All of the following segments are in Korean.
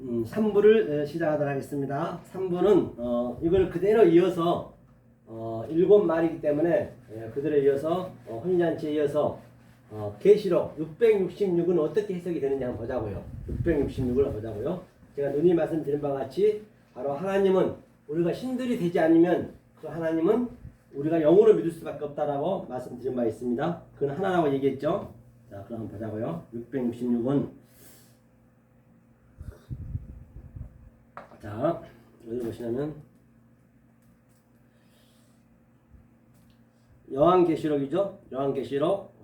3부를 시작하도록 하겠습니다. 3부는 이걸 그대로 이어서 7말이기 때문에 그대로 이어서 혼인잔치에 이어서 계시록 666은 어떻게 해석이 되는지 한번 보자고요. 666을 보자고요. 제가 누님 말씀드린 바와 같이 바로 하나님은 우리가 신들이 되지 않으면 그 하나님은 우리가 영으로 믿을 수밖에 없다라고 말씀드린 바 있습니다. 그건 하나라고 얘기했죠. 자, 그럼 한번 보자고요. 666은 자, 여기 보시면 요한계시록이죠. 요한계시록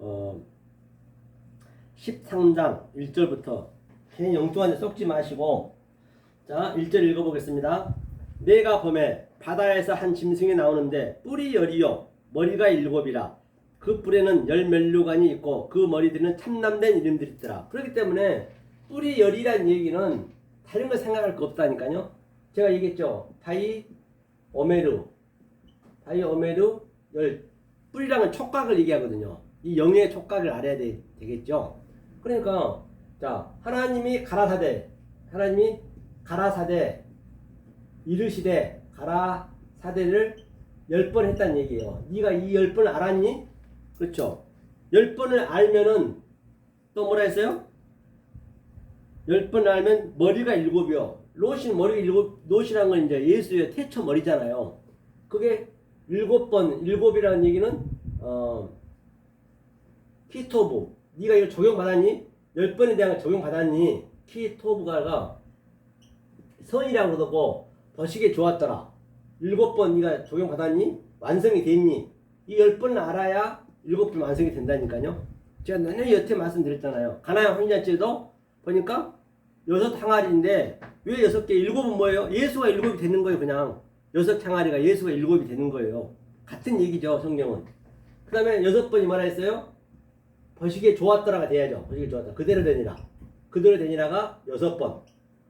13장 1절부터 괜히 엉뚱한 데 쏙지 마시고 자 1절 읽어보겠습니다. 내가 보매 바다에서 한 짐승이 나오는데 뿔이 10이요 머리가 7이라 그 뿔에는 10멸류관이 있고 그 머리들은 참남된 이름들이 있더라. 그렇기 때문에 뿔이 10이란 얘기는 다른 거 생각할 거 없다니까요. 제가 얘기했죠. 다이 오메르 10 뿔이랑은 촉각을 얘기하거든요. 이 영의 촉각을 알아야 되겠죠. 그러니까 자 하나님이 가라사대 이르시되 가라사대를 10번 했다는 얘기예요. 네가 이 10번을 알았니? 그렇죠. 10번을 알면은 또 뭐라 했어요? 10번 알면 머리가 7이요. 롯이 머리가 7, 롯이란 건 이제 예수의 태초 머리잖아요. 그게 7이라는 얘기는 키토브. 네가 이거 적용받았니? 10번에 대한 적용받았니? 키토브가 선이라고 그러고 버시게 좋았더라. 7번 네가 적용받았니? 완성이 됐니? 이 10번을 알아야 7번 완성이 된다니까요. 제가 내내 여태 말씀드렸잖아요. 가나안 혼인잔치에도 보니까 6 항아리인데 왜 6개? 7은 뭐예요? 예수가 7이 되는 거예요. 그냥 6 항아리가 예수가 7이 되는 거예요. 같은 얘기죠. 성경은. 그 다음에 6번이 뭐라 했어요? 버시기에 좋았더라가 돼야죠. 버시기에 좋았다. 그대로 되니라가 6번.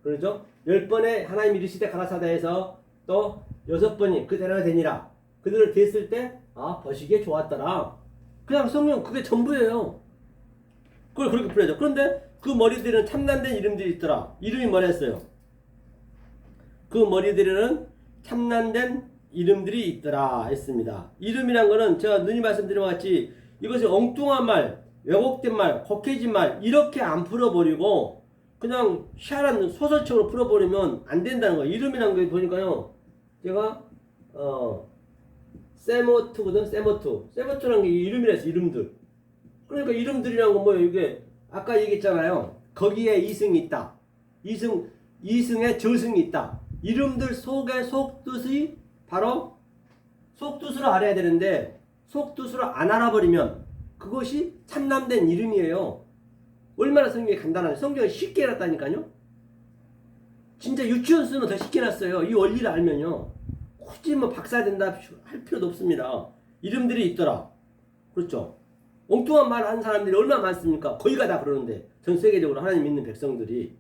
그렇죠? 10번에 하나님 이르시되 가라사대에서 또 6번이 그대로 되니라. 그대로 됐을 때 버시기에 좋았더라. 그냥 성경 그게 전부예요. 그걸 그렇게 풀어야죠. 그런데 그 머리들은 참남된 이름들이 있더라. 이름이 뭐라 했어요? 그 머리들에는 참남된 이름들이 있더라 했습니다. 이름이란 거는 제가 누님 말씀드린 것 같이 이것이 엉뚱한 말, 왜곡된 말, 곡해진 말 이렇게 안 풀어버리고 그냥 희한한 소설책으로 풀어버리면 안 된다는 거예요. 이름이란 거 보니까요. 제가 세모트거든. 세모트라는 게 이름이라 해서 이름들. 그러니까 이름들이란 건 뭐예요? 이게 아까 얘기했잖아요. 거기에 이승이 있다. 이승에 저승이 있다. 이름들 속의 속뜻이 바로 속뜻으로 알아야 되는데 속뜻으로 안 알아버리면 그것이 참남된 이름이에요. 얼마나 성경이 간단하냐. 성경이 쉽게 해놨다니까요. 진짜 유치원 쓰면 더 쉽게 해놨어요. 이 원리를 알면요. 굳이 뭐 박사 된다 할 필요도 없습니다. 이름들이 있더라. 그렇죠. 엉뚱한 말 하는 사람들이 얼마나 많습니까? 거의가 다 그러는데 전 세계적으로 하나님 믿는 백성들이.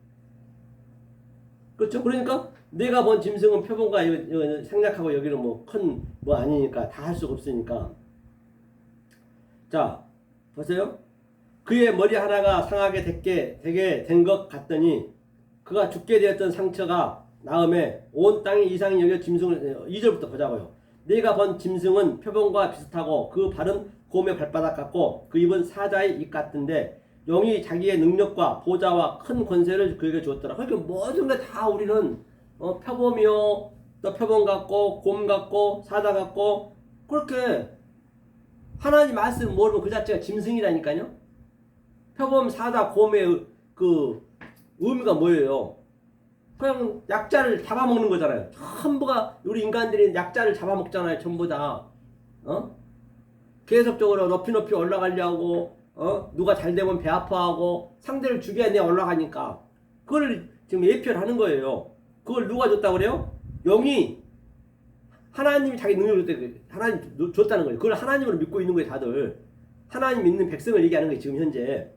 그렇죠. 그러니까 내가 본 짐승은 표본과 생략하고 여기는 뭐 큰 뭐 아니니까 다 할 수가 없으니까. 자 보세요. 그의 머리 하나가 상하게 되게 된 것 같더니 그가 죽게 되었던 상처가 나음에 온 땅이 이상히 여겨 짐승을 2절부터 보자고요. 내가 본 짐승은 표본과 비슷하고 그 발은 곰의 발바닥 같고 그 입은 사자의 입 같은데 영이 자기의 능력과 보좌와 큰 권세를 그에게 주었더라. 그러니까 모든 게 다 우리는 표범이요 또 표범 같고 곰 같고 사자 같고 그렇게 하나님 말씀 모르면 그 자체가 짐승이라니까요. 표범 사자 곰의 그 의미가 뭐예요? 그냥 약자를 잡아먹는 거잖아요. 전부가 우리 인간들이 약자를 잡아먹잖아요. 전부 다. 계속적으로 높이 올라가려고 누가 잘 되면 배 아파하고 상대를 죽여야 내 올라가니까 그걸 지금 예표를 하는 거예요. 그걸 누가 줬다고 그래요? 영이 하나님이 자기 능력을 줬다. 하나님 줬다는 거예요. 그걸 하나님으로 믿고 있는 거예요. 다들 하나님 믿는 백성을 얘기하는 거예요. 지금 현재.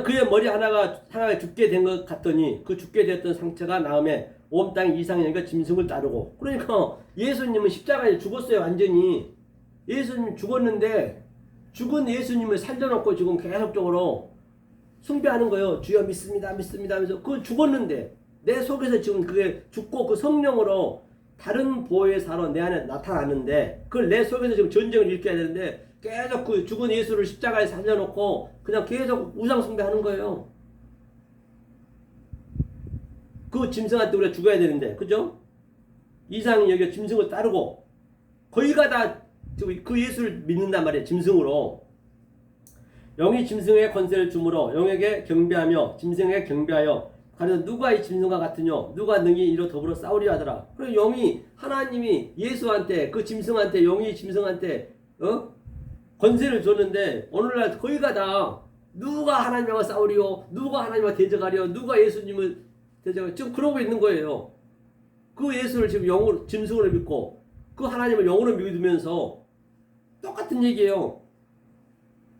그의 머리 하나가 죽게 된 것 같더니 그 죽게 되었던 상처가 나음에 온 땅 이상형과 짐승을 따르고. 그러니까 예수님은 십자가에 죽었어요. 완전히. 예수님 죽었는데 죽은 예수님을 살려놓고 지금 계속적으로 숭배하는 거예요. 주여 믿습니다, 믿습니다 하면서. 그거 죽었는데 내 속에서 지금 그게 죽고 그 성령으로 다른 보혜사로 내 안에 나타나는데 그걸 내 속에서 지금 전쟁을 일으켜야 되는데 계속 그 죽은 예수를 십자가에 살려놓고 그냥 계속 우상 숭배하는 거예요. 그 짐승한테 우리가 죽어야 되는데, 그죠? 이상이 여기 짐승을 따르고 거의가 다 그 예수를 믿는단 말이에요. 짐승으로. 영이 짐승의 권세를 주므로 영에게 경배하며 짐승에게 경배하여 가려서 누가 이 짐승과 같으뇨? 누가 능히 이로 더불어 싸우리 하더라. 그리고 영이 하나님이 예수한테 그 짐승한테 영이 짐승한테 권세를 줬는데 오늘날 거의가 다 누가 하나님과 싸우리요? 누가 하나님과 대적하리요? 누가 예수님을 대적하리요? 지금 그러고 있는 거예요. 그 예수를 지금 영으로 짐승으로 믿고 그 하나님을 영으로 믿으면서 똑같은 얘기예요.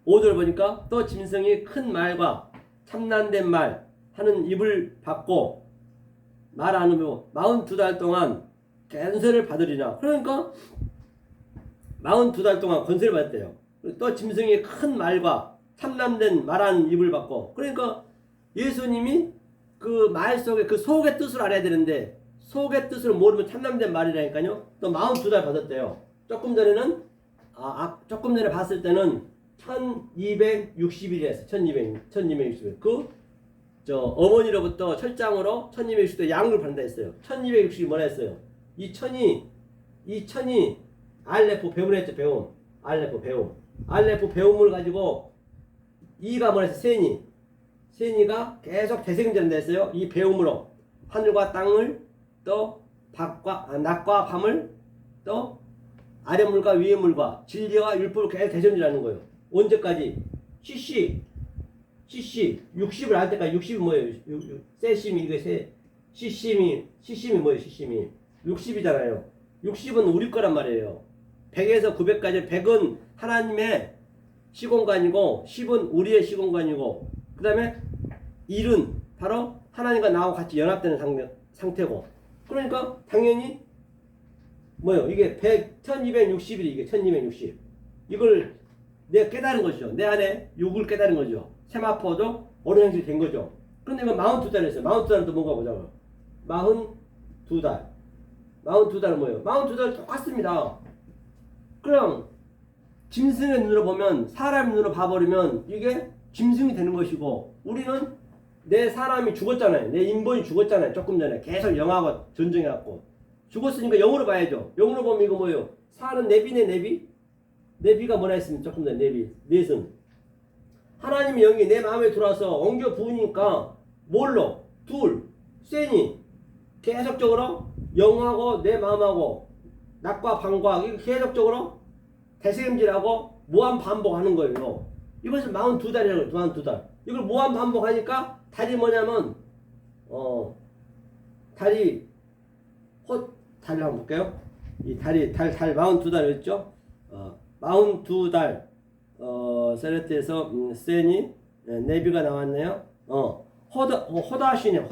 5절 보니까 또 짐승이 큰 말과 참난된 말 하는 입을 받고 말 안 하며 42달 동안 권세를 받으리라. 그러니까 42달 동안 권세를 받았대요. 또 짐승이 큰 말과 참남된 말하는 입을 받고, 그러니까 예수님이 그 말 속에 그 속의 뜻을 알아야 되는데 속의 뜻을 모르면 참남된 말이라니까요. 또 42달 받았대요. 조금 전에 봤을 때는 1260일이었어요. 1260일. 어머니로부터 철장으로 1260일 양을 받는다 했어요. 1260일 뭐라 했어요? 이 천이 알레포 배움을 했죠. 배움. 알레포 배움을 가지고 이가 뭐라 했어요? 세니가 계속 대생전한다 했어요. 이 배움으로 하늘과 땅을 또 낮과 밤을 또 아래물과 위에물과 진리와 율법을 계속 대전이라는 거예요. 언제까지? CC 60을 할 때까지. 60이 뭐예요? 세심이 이게 CC이 뭐예요? CC이 60이잖아요. 60은 우리 거란 말이에요. 100에서 900까지 100은 하나님의 시공간이고 10은 우리의 시공간이고 그 다음에 1은 바로 하나님과 나하고 같이 연합되는 상태고, 그러니까 당연히 뭐요? 이게 1260일이 이게 1260. 이걸 내가 깨달은 것이죠. 내 안에 육을 깨달은 거죠. 세마포도 어느 형식이 된 거죠. 그런데 이거 42달 했어요. 42달은 또 뭔가 보자고요. 42달. 42달은 뭐예요? 42달 똑같습니다. 그럼 짐승의 눈으로 보면, 사람의 눈으로 봐버리면 이게 짐승이 되는 것이고, 우리는 내 사람이 죽었잖아요. 내 인본이 죽었잖아요. 조금 전에 계속 영하고 전쟁해갖고 죽었으니까 영으로 봐야죠. 영으로 보면 이거 뭐예요? 사는 내비네. 내비가 뭐라 했으면 조금 전에 내비 내승. 하나님의 영이 내 마음에 들어와서 엉겨 부으니까 뭘로? 세니 계속적으로 영하고 내 마음하고 낮과 밤과 계속적으로 대세임질하고 무한 반복하는 거예요. 이것을 42달이라고 해요. 42달. 이걸 무한 반복하니까 달이 뭐냐면 달이 한번 볼게요. 이 달 42달이었죠. 42달 세레트에서 세니 네비가 나왔네요. 호다심이요.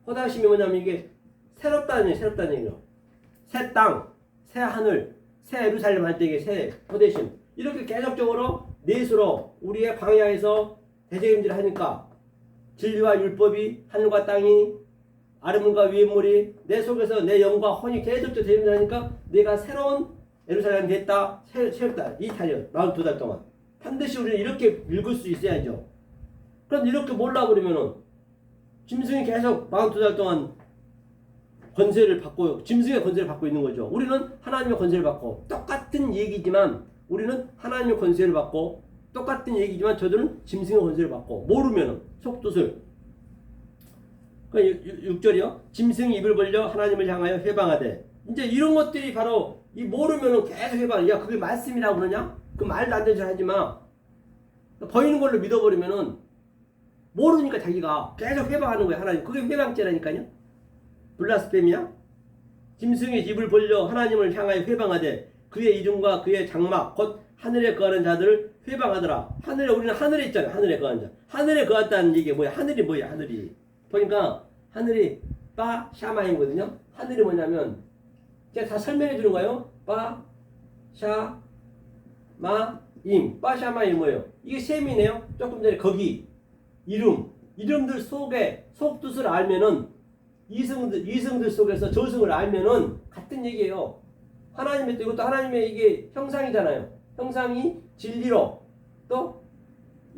호다심이 뭐냐면 이게 새롭다는 얘기예요. 새 땅, 새 하늘, 새 예루살렘 할 때 이게 새 호대심. 이렇게 계속적으로 넷으로 우리의 광야에서 대제임질을 하니까 진리와 율법이 하늘과 땅이 아래물과 위에물이 내 속에서 내 영과 혼이 계속적으로 대임질하니까 내가 새로운 예루살렘이 됐다. 새롭다. 이 달이요. 42달 동안. 반드시 우리는 이렇게 읽을 수 있어야죠. 그럼 이렇게 몰라버리면은 짐승이 계속 42달 동안 권세를 받고, 짐승의 권세를 받고 있는 거죠. 우리는 하나님의 권세를 받고, 똑같은 얘기지만 우리는 하나님의 권세를 받고, 똑같은 얘기지만 저들은 짐승의 권세를 받고, 모르면은 속뜻을. 6절이요. 짐승이 입을 벌려 하나님을 향하여 회방하되. 이제 이런 것들이 바로 이 모르면은 계속 회방. 야, 그게 말씀이라고 그러냐? 그 말도 안 되는 소리 하지 마. 보이는 걸로 믿어버리면은 모르니까 자기가 계속 회방하는 거야. 하나님. 그게 회방죄라니까요. 블라스페미야. 짐승의 입을 벌려 하나님을 향하여 회방하되 그의 이름과 그의 장막 곧 하늘에 거하는 자들을 회방하더라. 우리는 하늘에 있잖아요. 하늘에 거하는 자. 하늘에 거했다는 얘기 뭐야? 하늘이 뭐야? 하늘이. 보니까 하늘이 바 샤마이거든요. 하늘이 뭐냐면 제가 다 설명해 주는 거예요. 바 샤 빠샤마임 뭐예요? 이게 셈이네요. 조금 전에 거기 이름들 속에 속뜻을 알면은 이승들 속에서 저승을 알면은 같은 얘기예요. 하나님의 또 이것도 하나님의 이게 형상이잖아요. 형상이 진리로 또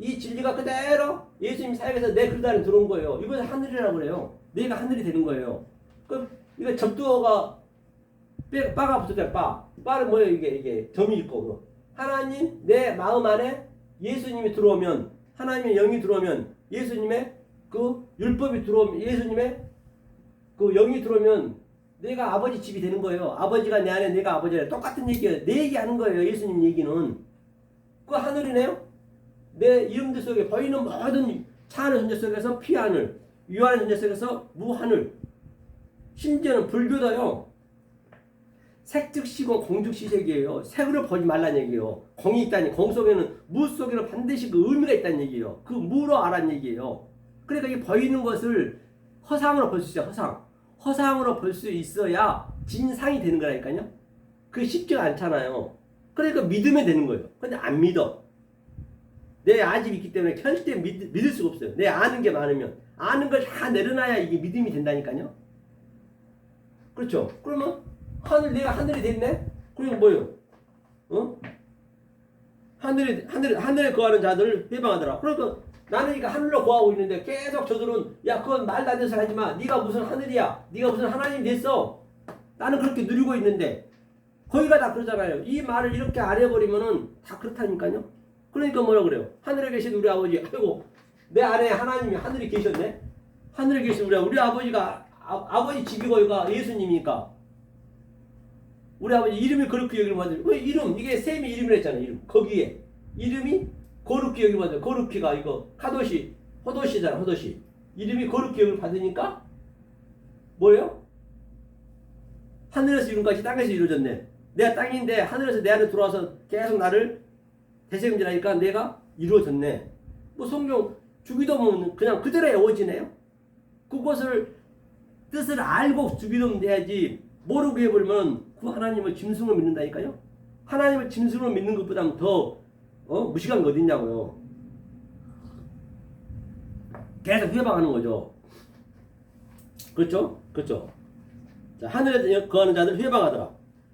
이 진리가 그대로 예수님 사역에서 내 그릇 안에 들어온 거예요. 이것을 하늘이라고 그래요. 내가 하늘이 되는 거예요. 그럼 이거 접두어가 빠가 붙었잖아요. 빠는 뭐예요? 이게 점이 있고 하나님 내 마음 안에 예수님이 들어오면 하나님의 영이 들어오면 예수님의 그 율법이 들어오면 예수님의 그 영이 들어오면 내가 아버지 집이 되는 거예요. 아버지가 내 안에 내가 아버지라 똑같은 얘기예요. 내 얘기하는 거예요. 예수님 얘기는 그 하늘이네요. 내 이름들 속에 보이는 모든 차하늘 존재 속에서 피하늘, 유하늘 존재 속에서 무하늘, 심지어는 불교도요. 색즉시공 공즉시색이에요. 색으로 보지 말라는 얘기예요. 공이 있다니 공 속에는 무 속에는 반드시 그 의미가 있다는 얘기예요. 그 무로 알아는 얘기예요. 그러니까 이 보이는 것을 허상으로 볼 수 있어요. 허상으로 볼 수 있어야 진상이 되는 거라니까요. 그게 쉽지가 않잖아요. 그러니까 믿으면 되는 거예요. 근데 안 믿어. 내 아집이 있기 때문에 절대 믿을 수가 없어요. 내 아는 게 많으면 아는 걸 다 내려놔야 이게 믿음이 된다니까요. 그렇죠? 그러면 내가 하늘이 됐네? 그리고 뭐예요? 하늘에 거하는 자들을 해방하더라. 그러니까 나는 이거 하늘로 거하고 있는데 계속 저들은 야 그건 말도 안 되는 소리 하지 마. 네가 무슨 하늘이야. 네가 무슨 하나님 됐어. 나는 그렇게 누리고 있는데 거기가 다 그러잖아요. 이 말을 이렇게 안 해버리면은 다 그렇다니까요. 그러니까 뭐라 그래요? 하늘에 계신 우리 아버지, 아이고 내 안에 하나님이 하늘에 계셨네. 하늘에 계신 우리 아버지가 아버지 집이고 여기가 예수님이니까 우리 아버지 이름이 그렇게 여기를 받아요. 왜 이름 이게 셈이 이름을 했잖아요. 이름 거기에 이름이 거룩히 여기를 받아요. 거룩히가 이거 카도시 호도시잖아. 호도시 이름이 거룩히 여기를 받으니까 뭐예요? 하늘에서 이룬 것이 땅에서 이루어졌네. 내가 땅인데 하늘에서 내 안에 들어와서 계속 나를 대책임질하니까 내가 이루어졌네. 뭐 성경 주기도 보면 그냥 그대로의 오지네요. 그것을 뜻을 알고 주기도 돼야지 모르고 해버리면 그 하나님을 짐승으로 믿는다니까요. 하나님을 짐승으로 믿는 것보다 더 무식한 게 어딨냐고요. 계속 회방하는 거죠. 그렇죠? 그렇죠. 자, 하늘에 거하는 자들 회방하더라.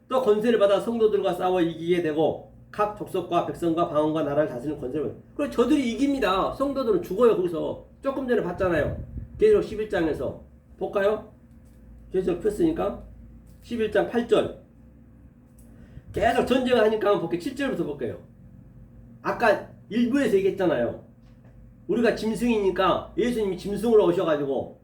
또 권세를 받아 성도들과 싸워 이기게 되고 각 족속과 백성과 방언과 나라를 다스리는 권세를. 그리고 저들이 이깁니다. 성도들은 죽어요. 거기서 조금 전에 봤잖아요. 계시록 11장에서 볼까요? 계시록 폈으니까 11장 8절 계속 전쟁을 하니까 한번 볼게요. 7절부터 볼게요. 아까 일부에서 얘기했잖아요. 우리가 짐승이니까 예수님이 짐승으로 오셔가지고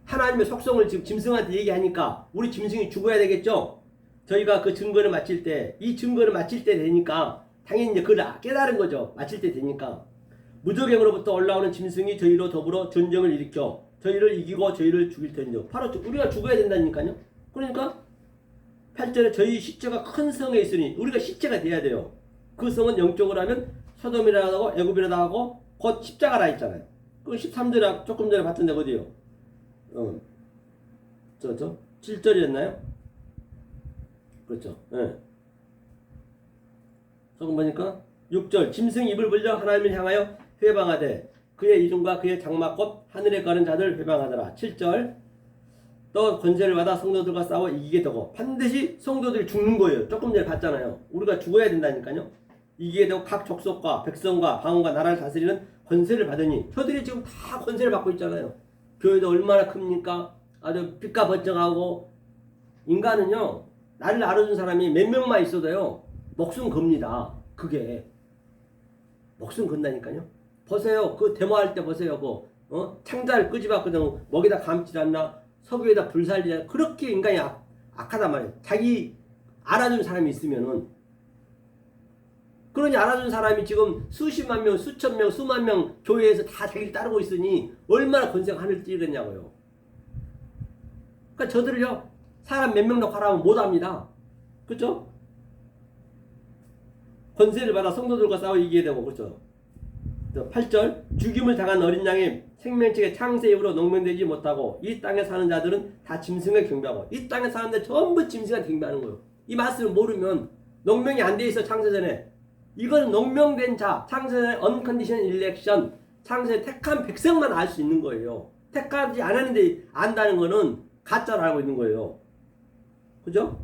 하나님의 속성을 지금 짐승한테 얘기하니까 우리 짐승이 죽어야 되겠죠? 저희가 그 증거를 마칠 때, 이 증거를 마칠 때 되니까 당연히 이제 그걸 깨달은 거죠. 마칠 때 되니까. 무적행으로부터 올라오는 짐승이 저희로 더불어 전쟁을 일으켜 저희를 이기고 저희를 죽일 텐데 바로 우리가 죽어야 된다니까요. 그러니까 8절에 저희 시체가 큰 성에 있으니 우리가 시체가 돼야 돼요. 그 성은 영적으로 하면 소돔이라고 하고 애굽이라고 하고 곧 십자가라 했잖아요. 그 13절에 조금 전에 봤던 데가 어디요? 7절이었나요? 그렇죠. 예. 조금 보니까 6절 짐승이 입을 벌려 하나님을 향하여 회방하되 그의 이름과 그의 장막 곧 하늘에 가는 자들 회방하더라. 7절 또 권세를 받아 성도들과 싸워 이기게 되고 반드시 성도들이 죽는 거예요. 조금 전에 봤잖아요. 우리가 죽어야 된다니까요. 이기게 되고 각 족속과 백성과 방언과 나라를 다스리는 권세를 받으니 저들이 지금 다 권세를 받고 있잖아요. 교회도 얼마나 큽니까? 아주 빛과 번쩍하고 인간은요. 나를 알아준 사람이 몇 명만 있어도요. 목숨 겁니다. 그게 목숨 건다니까요. 보세요. 그 데모할 때 보세요. 창자를 끄집어거든 먹에다 감지 않나 석유에다 불살리냐 그렇게 인간이 악하단 말이에요. 자기 알아준 사람이 있으면은 그러니 알아준 사람이 지금 수십만 명, 수천 명, 수만 명 교회에서 다 자기를 따르고 있으니 얼마나 권세가 하늘 찌르겠냐고요. 그러니까 저들을요. 사람 몇 명 넣고 하라면 못합니다. 그렇죠? 권세를 받아 성도들과 싸워 이기게 되고 그렇죠? 8절 죽임을 당한 어린 양의 생명책의 창세 이후로 농명되지 못하고 이 땅에 사는 자들은 다 짐승을 경배하고 이 땅에 사는데 전부 짐승을 경배하는 거예요. 이 말씀을 모르면 농명이 안 돼 있어 창세전에 이건 농명된 자, 창세의 unconditional election, 창세의 택한 백성만 알 수 있는 거예요. 택하지 않았는데 안다는 거는 가짜로 알고 있는 거예요. 그죠?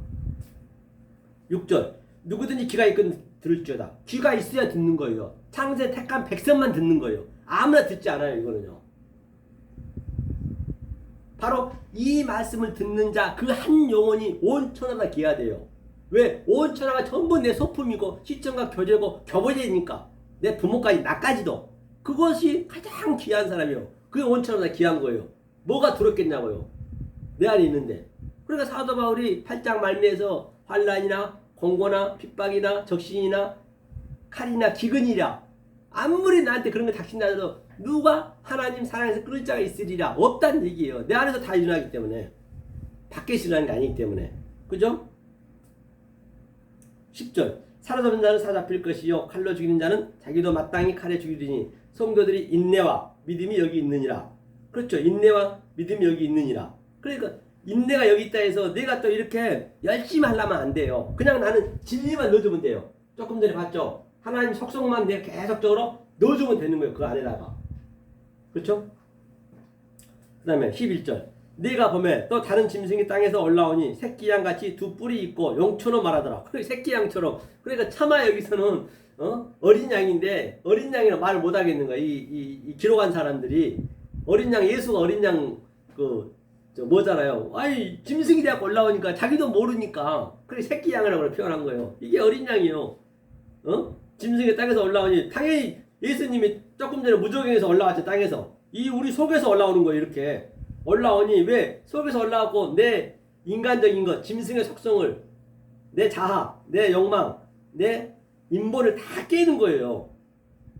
6절. 누구든지 귀가 있건 들을지어다. 귀가 있어야 듣는 거예요. 창세 택한 백성만 듣는 거예요. 아무나 듣지 않아요, 이거는요. 바로 이 말씀을 듣는 자, 그 한 영혼이 온 천하가 기하돼요. 왜? 온 천하가 전부 내 소품이고 시청과 교제고 교보제니까 내 부모까지 나까지도 그것이 가장 귀한 사람이요. 그게 온 천하가 귀한 거예요. 뭐가 두렵겠냐고요. 내 안에 있는데. 그러니까 사도 바울이 8장 말미에서 환난이나 공고나 핍박이나 적신이나 칼이나 기근이라 아무리 나한테 그런 거 닥친다해도 누가 하나님 사랑해서 끊을 자가 있으리라 없다는 얘기예요. 내 안에서 다 일어나기 때문에 밖에서 일어나는 게 아니기 때문에. 그죠? 10절. 사로잡은 자는 사잡힐 것이요 칼로 죽이는 자는 자기도 마땅히 칼에 죽이리니 성도들이 인내와 믿음이 여기 있느니라. 그렇죠. 인내와 믿음이 여기 있느니라. 그러니까 인내가 여기 있다 해서 내가 또 이렇게 열심히 하려면 안 돼요. 그냥 나는 진리만 넣어주면 돼요. 조금 전에 봤죠. 하나님 속성만 내가 계속적으로 넣어주면 되는 거예요. 그 안에다가. 그렇죠? 그 다음에 11절. 네가 보면 또 다른 짐승이 땅에서 올라오니 새끼양같이 두 뿔이 있고 용처럼 말하더라. 새끼양처럼. 그러니까 차마 여기서는 어린 양인데 어린 양이라 말을 못하겠는 거야. 이 기록한 사람들이 어린 양, 예수가 어린 양 뭐잖아요. 아이 짐승이 되고 올라오니까 자기도 모르니까 그래 새끼 양이라고 표현한 거예요. 이게 어린 양이요. 짐승이 땅에서 올라오니 당연히 예수님이 조금 전에 무저갱에서 올라왔죠. 땅에서 이 우리 속에서 올라오는 거예요. 이렇게 올라오니 왜 속에서 올라왔고 내 인간적인 것, 짐승의 속성을 내 자아, 내 욕망, 내 인본을 다 깨는 거예요.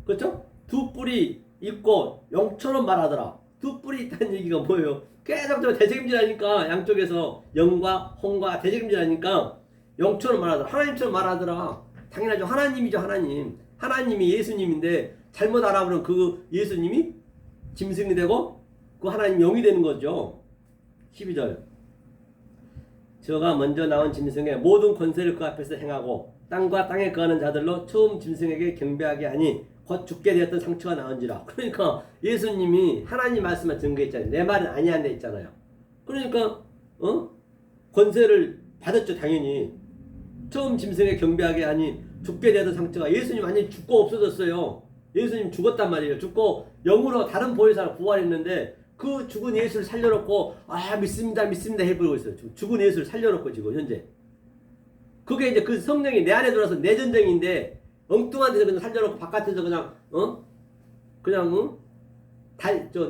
그렇죠? 두 뿔이 있고 용처럼 말하더라. 두 뿔이 있다는 얘기가 뭐예요? 계속 대책임질하니까 양쪽에서 영과 홍과 대책임질하니까 영처럼 말하더라. 하나님처럼 말하더라. 당연하죠. 하나님이죠. 하나님. 하나님이 예수님인데 잘못 알아보면 그 예수님이 짐승이 되고 그 하나님 영이 되는 거죠. 12절. 저가 먼저 나온 짐승의 모든 권세를 그 앞에서 행하고 땅과 땅에 거하는 자들로 처음 짐승에게 경배하게 하니 곧 죽게 되었던 상처가 나온지라. 그러니까 예수님이 하나님 말씀을 증거했잖아요. 내 말은 아니한다 했잖아요. 그러니까 권세를 받았죠. 당연히. 처음 짐승에 경배하게 하니 죽게 되었던 상처가 예수님 완전히 죽고 없어졌어요. 예수님 죽었단 말이에요. 죽고 영으로 다른 보혜사로 부활했는데 그 죽은 예수를 살려놓고 믿습니다 해버리고 있어요. 죽은 예수를 살려놓고 지금 현재. 그게 이제 그 성령이 내 안에 들어와서 내 전쟁인데 엉뚱한 데서 그냥 살려놓고 바깥에서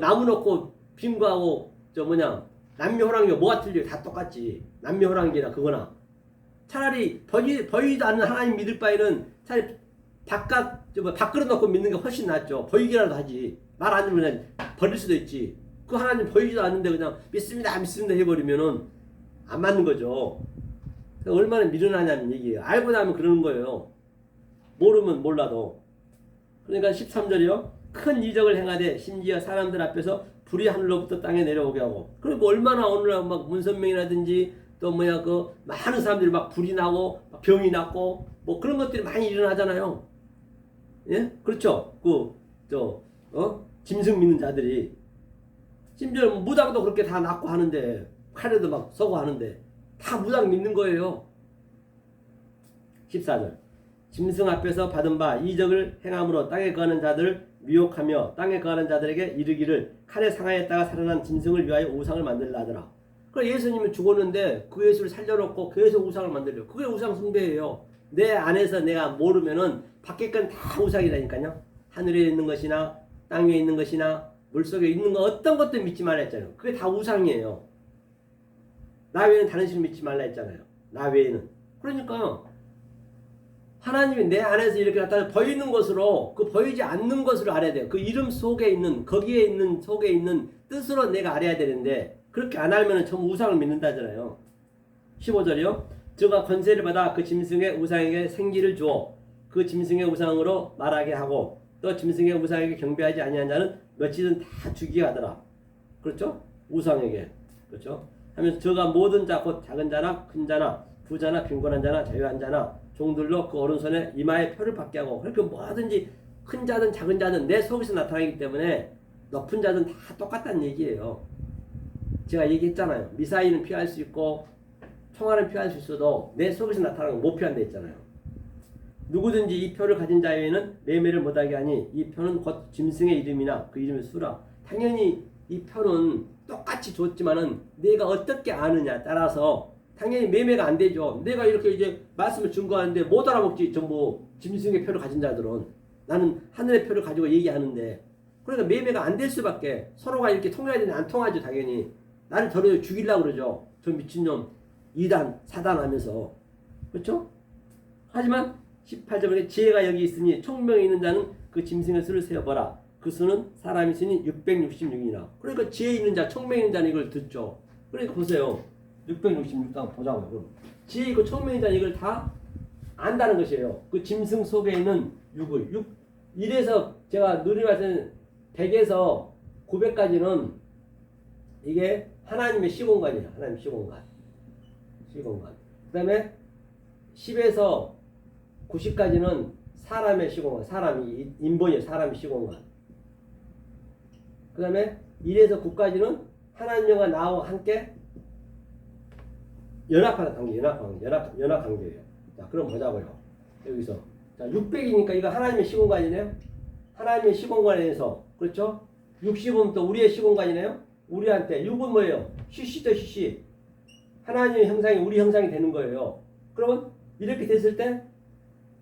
나무 놓고 빔거하고 남녀호랑이가 뭐가 틀려요? 다 똑같지. 남녀호랑이나 그거나. 차라리 보이지도 않는 하나님 믿을 바에는 차라리 밖으로 놓고 믿는 게 훨씬 낫죠. 보이기라도 하지. 말 안 들으면 그냥 버릴 수도 있지. 그 하나님 보이지도 않는데 그냥 믿습니다 해버리면은 안 맞는 거죠. 얼마나 미련하냐는 얘기예요. 알고 나면 그러는 거예요. 모르면 몰라도. 그러니까 13절이요. 큰 이적을 행하되 심지어 사람들 앞에서 불이 하늘로부터 땅에 내려오게 하고. 그리고 얼마나 오늘날 막 문선명이라든지 또 많은 사람들이 막 불이 나고 막 병이 났고 뭐 그런 것들이 많이 일어나잖아요. 예? 그렇죠. 짐승 믿는 자들이 심지어 무당도 그렇게 다 낫고 하는데 칼에도 막 서고 하는데 다 무당 믿는 거예요. 14절. 짐승 앞에서 받은 바 이적을 행함으로 땅에 거하는 자들을 미혹하며 땅에 거하는 자들에게 이르기를 칼에 상하였다가 살아난 짐승을 위하여 우상을 만들라 하더라. 그러니까 예수님이 죽었는데 그 예수를 살려놓고 계속 우상을 만들려고. 그게 우상 숭배예요. 내 안에서 내가 모르면은 밖에 건 다 우상이라니까요. 하늘에 있는 것이나 땅 위에 있는 것이나 물속에 있는 거 어떤 것도 믿지 말라 했잖아요. 그게 다 우상이에요. 나 외에는 다른 신 믿지 말라 했잖아요. 나 외에는. 그러니까 하나님이 내 안에서 이렇게 나타나 보이는 것으로 그 보이지 않는 것으로 알아야 돼요. 그 이름 속에 있는 거기에 있는 속에 있는 뜻으로 내가 알아야 되는데 그렇게 안 알면 전부 우상을 믿는다잖아요. 15절이요. 저가 권세를 받아 그 짐승의 우상에게 생기를 주어 그 짐승의 우상으로 말하게 하고 또 짐승의 우상에게 경배하지 아니한 자는 며칠은 다 죽이게 하더라. 그렇죠? 우상에게. 그렇죠? 하면서 저가 모든 자 곧 작은 자나 큰 자나 부자나 빈곤한 자나 자유한 자나 종들로 그 오른손에 이마에 표를 받게 하고 그렇게 뭐든지 큰 자든 작은 자든 내 속에서 나타나기 때문에 높은 자든 다 똑같다는 얘기예요. 제가 얘기했잖아요. 미사일은 피할 수 있고 총알은 피할 수 있어도 내 속에서 나타나는 건 못 피한다 했잖아요. 누구든지 이 표를 가진 자에게는 매매를 못하게 하니 이 표는 곧 짐승의 이름이나 그 이름의 수라. 당연히 이 표는 똑같이 줬지만은 내가 어떻게 아느냐 따라서 당연히 매매가 안 되죠. 내가 이렇게 이제 말씀을 증거하는데 못 알아먹지. 전부 짐승의 표를 가진 자들은. 나는 하늘의 표를 가지고 얘기하는데 그러니까 매매가 안 될 수밖에. 서로가 이렇게 통해야 되는데 안 통하죠. 당연히 나를 더러 죽이려고 그러죠. 저 미친놈 2단 4단 하면서. 그렇죠? 하지만 18절에 지혜가 여기 있으니 총명이 있는 자는 그 짐승의 수를 세어보라. 그 수는 사람이 있으니 666이나. 그러니까 지혜 있는 자, 총명 있는 자는 이걸 듣죠. 그러니까 보세요. 666단 보자고요. 그럼 지혜 있고 총명 있는 자는 이걸 다 안다는 것이에요. 그 짐승 속에 있는 6을. 이래서 제가 누리 말씀 100에서 900까지는 이게 하나님의 시공간이에요. 하나님의 시공간. 시공간. 그 다음에 10에서 90까지는 사람의 시공간. 사람이 인본이에요. 사람의 시공간. 그 다음에 1에서 9까지는 하나님과 나와 함께 연합하는 관계. 연합 관계예요. 자, 그럼 보자고요. 여기서. 자, 600이니까 이거 하나님의 시공간이네요. 하나님의 시공간에서. 그렇죠? 60은 또 우리의 시공간이네요. 우리한테 6은 뭐예요? CC죠, CC. 하나님의 형상이 우리 형상이 되는 거예요. 그러면 이렇게 됐을 때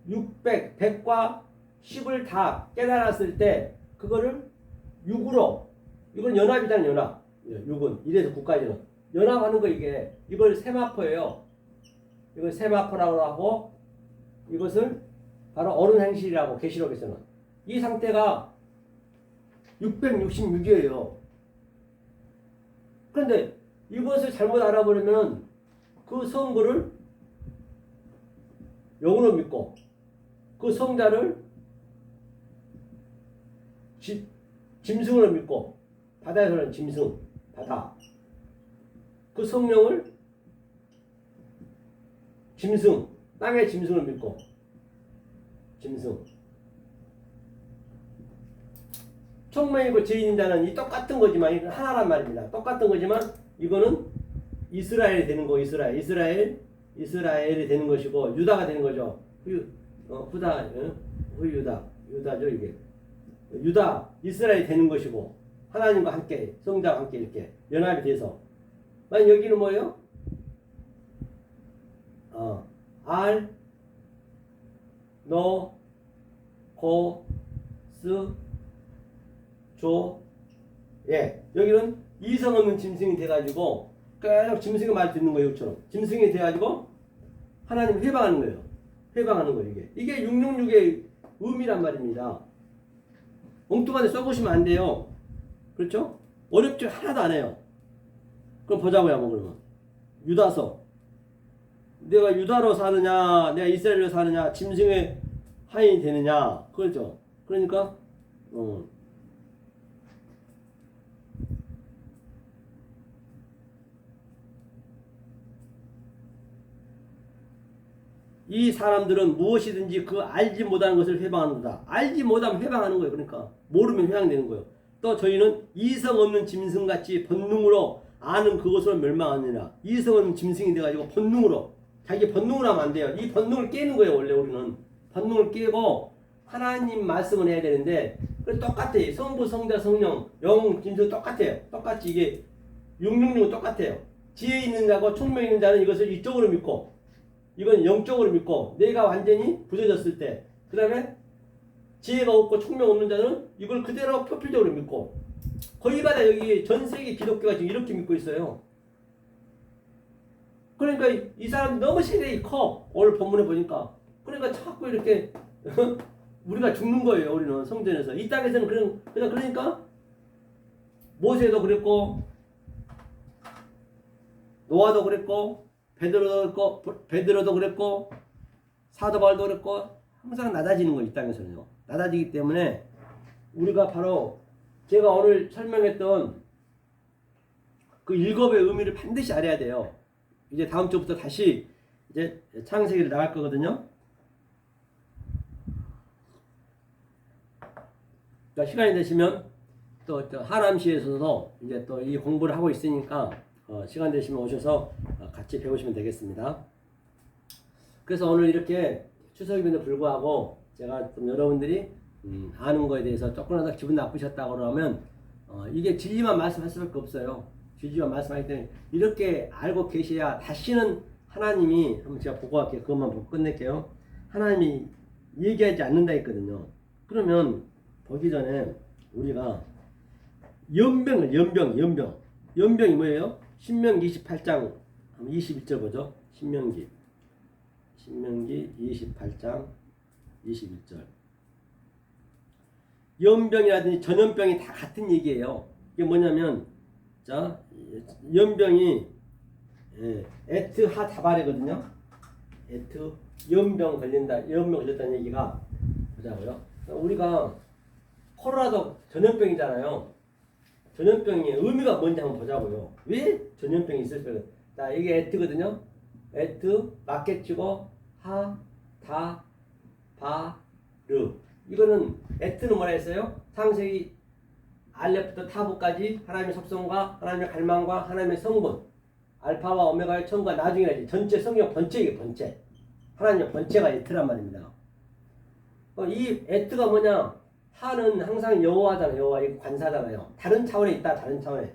600, 100과 10을 다 깨달았을 때 그거를 6으로 이건 연합이잖아요. 연합. 6은 1에서 9까지는 연합하는 거. 이게 이걸 세마포예요. 이걸 세마포라고 하고 이것을 바로 어른행실이라고 계시록에서는. 이 상태가 666이에요. 그런데 이것을 잘못 알아버리면 그 성부를 영으로 믿고 그 성자를 짐승으로 믿고 바다에서는 짐승, 바다. 그 성령을 짐승, 땅의 짐승을 믿고 짐승. 총명이고 죄 있는 자는 이 똑같은 거지만 이건 하나란 말입니다. 똑같은 거지만 이거는 이스라엘이 되는 거. 이스라엘이 되는 것이고 유다가 되는 거죠. 유다죠 이게. 유다, 이스라엘이 되는 것이고 하나님과 함께 성자와 함께 이렇게 연합이 돼서. 만약 여기는 뭐예요? 알, 노, 고, 스, 조, 예. 여기는 이성 없는 짐승이 돼가지고 계속 짐승의 말 듣는 거예요. 이것처럼 짐승이 돼가지고 하나님 회방하는 거예요. 회방하는 거예요. 이게 666의 의미란 말입니다. 엉뚱한 데 써보시면 안 돼요. 그렇죠? 어렵지 하나도 안 해요. 그럼 보자고요. 한번 그러면 유다서. 내가 유다로 사느냐 내가 이스라엘로 사느냐 짐승의 하인이 되느냐. 그렇죠? 그러니까 이 사람들은 무엇이든지 그 알지 못하는 것을 회방하는 거다. 알지 못하면 회방하는 거예요. 그러니까 모르면 회방되는 거예요. 또 저희는 이성 없는 짐승같이 본능으로 아는 그것으로 멸망하느니라. 이성 없는 짐승이 돼가지고 본능으로 자기 본능으로 하면 안 돼요. 이 본능을 깨는 거예요. 원래 우리는 본능을 깨고 하나님 말씀을 해야 되는데 똑같아요. 성부, 성자, 성령, 영, 짐승 똑같아요. 똑같이 이게 666은 똑같아요. 지혜 있는 자고 총명 있는 자는 이것을 이쪽으로 믿고 이건 영적으로 믿고 내가 완전히 부서졌을 때 그 다음에 지혜가 없고 총명 없는 자는 이걸 그대로 표필적으로 믿고 거의 다 여기 전 세계 기독교가 지금 이렇게 믿고 있어요. 그러니까 이 사람 너무 세력이 커. 오늘 본문에 보니까. 그러니까 자꾸 이렇게 우리가 죽는 거예요. 우리는 성전에서. 이 땅에서는 그러니까 모세도 그랬고 노아도 그랬고 베드로도 그랬고 사도 바울도 그랬고 항상 낮아지는 거예요. 이 땅에서는요. 낮아지기 때문에 우리가 바로 제가 오늘 설명했던 그 일곱의 의미를 반드시 알아야 돼요. 이제 다음 주부터 다시 이제 창세기를 나갈 거거든요. 자, 시간이 되시면 또 하남시에서도 이제 또 이 공부를 하고 있으니까 시간 되시면 오셔서 같이 배우시면 되겠습니다. 그래서 오늘 이렇게 추석임에도 불구하고 제가 좀 여러분들이 아는 거에 대해서 조금이라도 기분 나쁘셨다고 그러면 이게 진리만 말씀할 수밖에 없어요. 진리만 말씀하기 때문에 이렇게 알고 계셔야 다시는 하나님이, 한번 제가 보고 갈게요. 그것만 보고 끝낼게요. 하나님이 얘기하지 않는다 했거든요. 그러면 보기 전에 우리가 연병이 뭐예요? 신명기 28장 21절 보죠. 신명기 28장 21절. 연병이라든지 전염병이 다 같은 얘기예요. 이게 뭐냐면, 자, 연병이 에트하 다발이거든요. 연병 걸렸다는 얘기가, 보자고요. 우리가 코로나도 전염병이잖아요. 전염병의 의미가 뭔지 한번 보자고요. 왜 전염병이 있을까요? 자, 이게 에트거든요. 에트, 맞겠지고, 하, 다, 바, 르. 이거는 에트는 뭐라 했어요? 창세기 알렙부터 타부까지 하나님의 속성과 하나님의 갈망과 하나님의 성분, 알파와 오메가의 천과 나중에 전체 성경 번체이게 번체. 하나님의 번체가 에트란 말입니다. 이 에트가 뭐냐? 하는 항상 여호와잖아요. 여호와, 이거 관사잖아요. 다른 차원에 있다. 다른 차원에.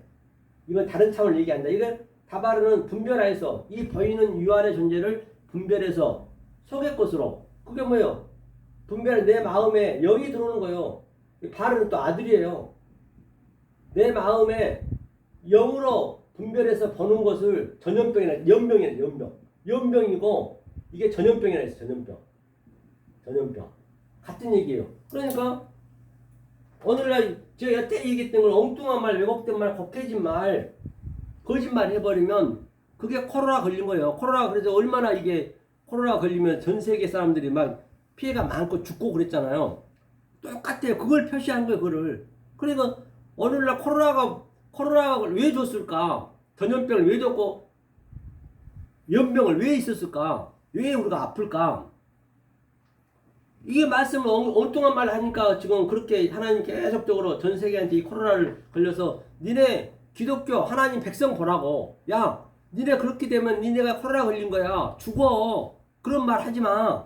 이건 다른 차원을 얘기한다. 이건 다바르는 분별하여서 이 보이는 유한의 존재를 분별해서 속의 것으로. 그게 뭐예요? 분별해. 내 마음에 영이 들어오는 거예요. 바르는 또 아들이에요. 내 마음에 영으로 분별해서 보는 것을 전염병이라, 연병이고 이게 전염병이라 해서 전염병. 같은 얘기예요. 그러니까 오늘날 제가 여태 얘기했던 걸 엉뚱한 말, 왜곡된 말, 겉해진 말, 거짓말 해버리면 그게 코로나 걸린 거예요. 코로나, 그래서 얼마나 이게 코로나 걸리면 전 세계 사람들이 막 피해가 많고 죽고 그랬잖아요. 똑같아요. 그걸 표시한 거예요. 그걸. 그러니까 오늘날 코로나가 왜 줬을까? 전염병을 왜 줬고 연병을 왜 있었을까? 왜 우리가 아플까? 이게 말씀을 엉뚱한 말을 하니까 지금 그렇게 하나님 계속적으로 전 세계한테 이 코로나를 걸려서 니네 기독교 하나님 백성 보라고. 야, 니네 그렇게 되면 니네가 코로나 걸린 거야. 죽어. 그런 말 하지 마.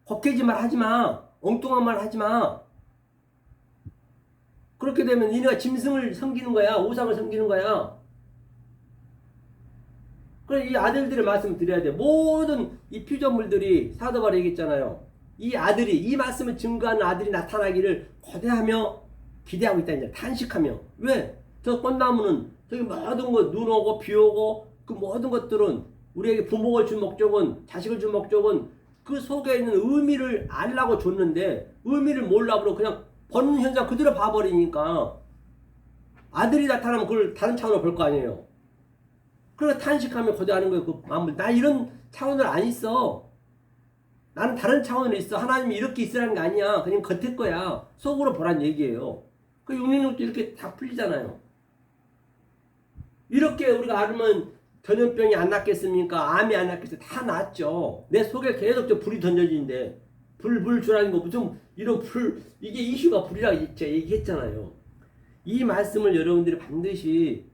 겉개지 말 하지 마. 엉뚱한 말 하지 마. 그렇게 되면 니네가 짐승을 섬기는 거야. 우상을 섬기는 거야. 그래, 이 아들들의 말씀을 드려야 돼. 모든 이 피조물들이 사도 바울이 얘기했잖아요. 이 아들이, 이 말씀을 증거하는 아들이 나타나기를 고대하며 기대하고 있다. 이제 탄식하며. 왜? 저 꽃나무는 저기 모든 것, 눈 오고 비 오고 그 모든 것들은 우리에게 부목을 준 목적은, 자식을 준 목적은 그 속에 있는 의미를 알라고 줬는데 의미를 몰라버려 그냥 보는 현상 그대로 봐버리니까 아들이 나타나면 그걸 다른 차원으로 볼 거 아니에요. 그래서 탄식하며 고대하는 거예요. 그 마음을. 나 이런 차원을 안 있어. 나는 다른 차원으로 있어. 하나님이 이렇게 있으라는 게 아니야. 그냥 겉에 거야. 속으로 보란 얘기예요. 그 666도 이렇게 다 풀리잖아요. 이렇게 우리가 알으면 전염병이 안 낫겠습니까? 암이 안 낫겠습니까? 다 낫죠. 내 속에 계속 저 불이 던져지는데 불 주라는 거 무슨 이런 불, 이게 이슈가 불이라고 제가 얘기했잖아요. 이 말씀을 여러분들이 반드시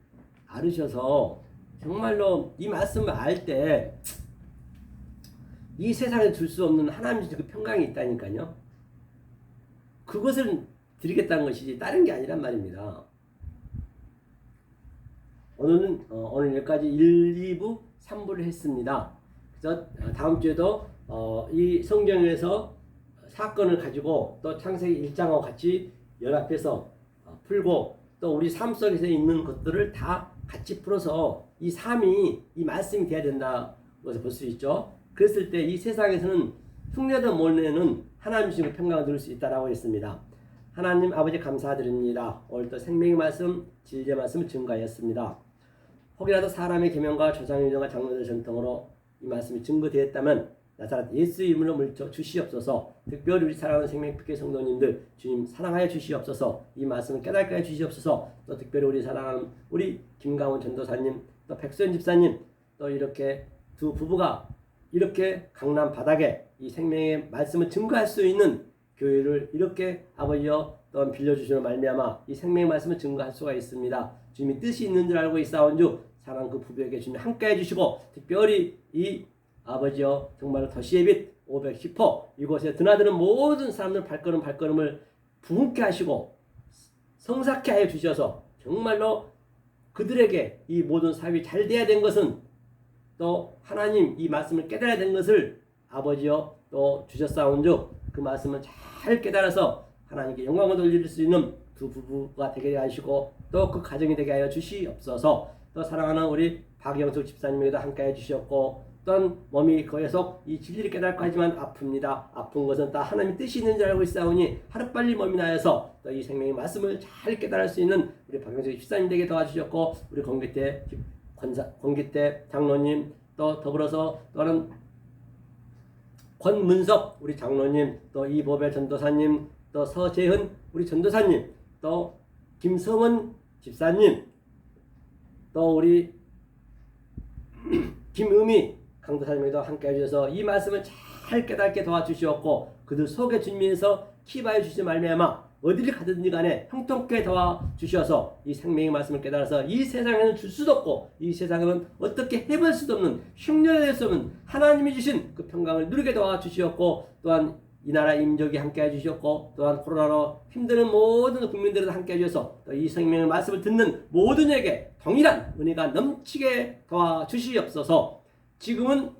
알으셔서 정말로 이 말씀을 알 때 이 세상에 줄 수 없는 하나님의 그 평강이 있다니까요. 그것을 드리겠다는 것이지 다른 게 아니란 말입니다. 오늘은 오늘 여기까지 1, 2부, 3부를 했습니다. 그래서 다음 주에도 이 성경에서 사건을 가지고 또 창세기 1장하고 같이 연합해서 풀고 또 우리 삶 속에서 있는 것들을 다 같이 풀어서 이 삶이 이 말씀이 돼야 된다고 볼 수 있죠. 그랬을 때 이 세상에서는 흉내도 못 내는 하나님 주신 평강을 누릴 수 있다라고 했습니다. 하나님 아버지 감사드립니다. 오늘 또 생명의 말씀, 진리의 말씀을 증거하였습니다. 혹이라도 사람의 계명과 조상의 유전과 장로들의 전통으로 이 말씀이 증거되었다면 나사렛 예수 이름으로 물려 주시옵소서. 특별히 우리 사랑하는 생명빛의 성도님들 주님 사랑하여 주시옵소서. 이 말씀을 깨닫게 해 주시옵소서. 또 특별히 우리 사랑하는 우리 김강원 전도사님, 또 백소연 집사님, 또 이렇게 두 부부가 이렇게 강남 바닥에 이 생명의 말씀을 증거할 수 있는 교회를 이렇게 아버지여 또한 빌려주시는 말미암아 이 생명의 말씀을 증거할 수가 있습니다. 주님이 뜻이 있는 줄 알고 있사온즉 사랑하는 그 부부에게 주님 함께 해주시고 특별히 이 아버지여 정말로 더시의 빛 510호 이곳에 드나드는 모든 사람들 발걸음을 부흥케 하시고 성사케 하여 주셔서 정말로 그들에게 이 모든 사업이 잘 돼야 된 것은 또 하나님 이 말씀을 깨달아야 된 것을 아버지여 또 주셨사온즉 그 말씀을 잘 깨달아서 하나님께 영광을 돌릴 수 있는 두 부부가 되게 하시고 또 그 가정이 되게 하여 주시옵소서. 또 사랑하는 우리 박영숙 집사님에게도 함께 해 주셨고 또한 몸이 계속 이 진리를 깨닫고 하지만 아픕니다. 아픈 것은 다 하나님의 뜻이 있는 줄 알고 있사오니 하루빨리 몸이 나여서 또 이 생명의 말씀을 잘 깨달을 수 있는 우리 박영숙 집사님 되게 도와주셨고 우리 권기태 장로님 또 더불어서 또는 권문석 우리 장로님 또 이보배 전도사님 또 서재훈 우리 전도사님 또 김성원 집사님 또 우리 김음이 강도사님에도 함께 해주셔서 이 말씀을 잘 깨닫게 도와주시었고 그들 속에 주님에서 키바해 주시지 말미암아 어디를 가든지 간에 형통케 도와주셔서 이 생명의 말씀을 깨달아서 이 세상에는 줄 수도 없고 이 세상에는 어떻게 해볼 수도 없는 흉내낼 수 없는 하나님이 주신 그 평강을 누리게 도와주시었고 또한 이 나라 임족이 함께 해주셨고 또한 코로나로 힘드는 모든 국민들에도 함께 해주셔서 또 이 생명의 말씀을 듣는 모든 이에게 동일한 은혜가 넘치게 도와주시옵소서. 지금은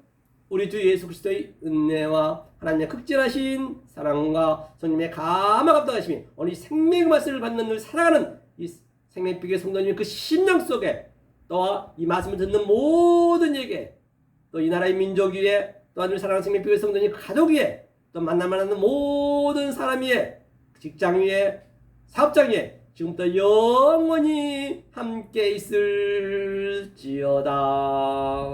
우리 주 예수 그리스도의 은혜와 하나님의 극진하신 사랑과 성령의 감화감동하심이 오늘 이 생명의 말씀을 받는 늘 살아가는 이 생명빛의 성도님의 그 심령 속에 또한 이 말씀을 듣는 모든 이에게 또 이 나라의 민족 위에 또한 우리 사랑하는 생명빛의 성도님 가족 위에 또 만나는 모든 사람 위에 직장 위에 사업장 위에 지금부터 영원히 함께 있을지어다.